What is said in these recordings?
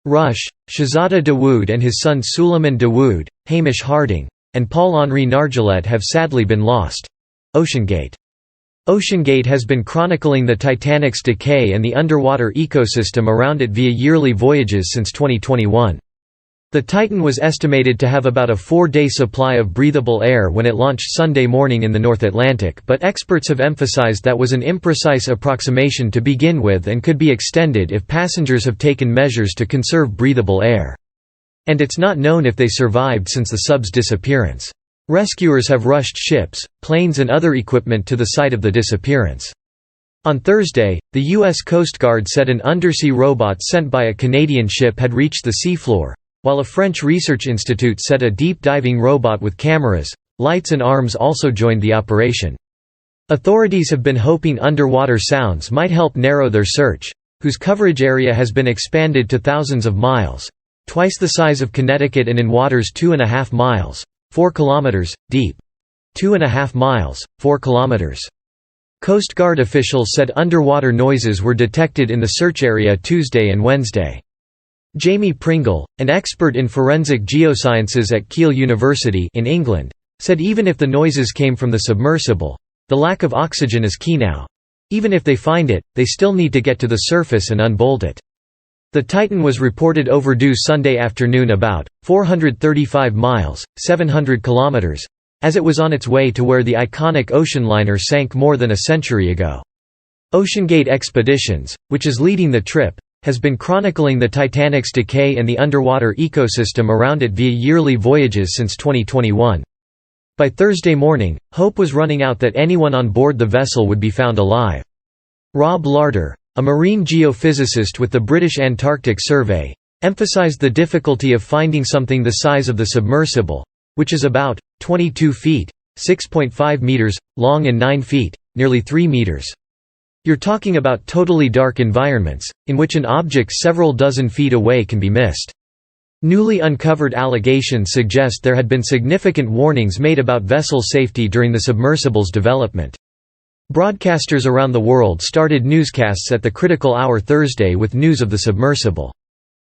Rush, Shahzada Dawood and his son Suleiman Dawood, Hamish Harding, and Paul-Henri Nargeolet have sadly been lost. OceanGate. OceanGate has been chronicling the Titanic's decay and the underwater ecosystem around it via yearly voyages since 2021. The Titan was estimated to have about a 4-day supply of breathable air when it launched Sunday morning in the North Atlantic, but experts have emphasized that was an imprecise approximation to begin with and could be extended if passengers have taken measures to conserve breathable air. And it's not known if they survived since the sub's disappearance. Rescuers have rushed ships, planes and other equipment to the site of the disappearance. On Thursday, the U.S. Coast Guard said an undersea robot sent by a Canadian ship had reached the seafloor, while a French research institute said a deep-diving robot with cameras, lights and arms also joined the operation. Authorities have been hoping underwater sounds might help narrow their search, whose coverage area has been expanded to thousands of miles, twice the size of Connecticut and in waters 2.5 miles, 4 kilometers, deep. 2.5 miles, 4 kilometers. Coast Guard officials said underwater noises were detected in the search area Tuesday and Wednesday. Jamie Pringle, an expert in forensic geosciences at Keele University in England, said even if the noises came from the submersible, the lack of oxygen is key now. Even if they find it, they still need to get to the surface and unbolt it. The Titan was reported overdue Sunday afternoon about 435 miles, 700 kilometers, as it was on its way to where the iconic ocean liner sank more than a century ago. OceanGate Expeditions, which is leading the trip, has been chronicling the Titanic's decay and the underwater ecosystem around it via yearly voyages since 2021. By Thursday morning, hope was running out that anyone on board the vessel would be found alive. Rob Larder, a marine geophysicist with the British Antarctic Survey, emphasized the difficulty of finding something the size of the submersible, which is about 22 feet, 6.5 meters, long and 9 feet, nearly 3 meters. You're talking about totally dark environments, in which an object several dozen feet away can be missed. Newly uncovered allegations suggest there had been significant warnings made about vessel safety during the submersible's development. Broadcasters around the world started newscasts at the critical hour Thursday with news of the submersible.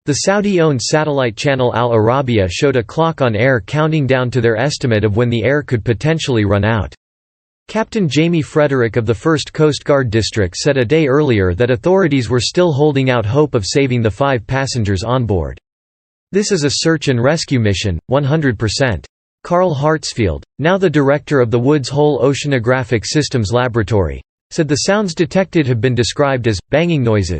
The Saudi-owned satellite channel Al Arabiya showed a clock on air counting down to their estimate of when the air could potentially run out. Captain Jamie Frederick of the 1st Coast Guard District said a day earlier that authorities were still holding out hope of saving the 5 passengers on board. This is a search and rescue mission, 100%. Carl Hartsfield, now the director of the Woods Hole Oceanographic Systems Laboratory, said the sounds detected have been described as banging noises,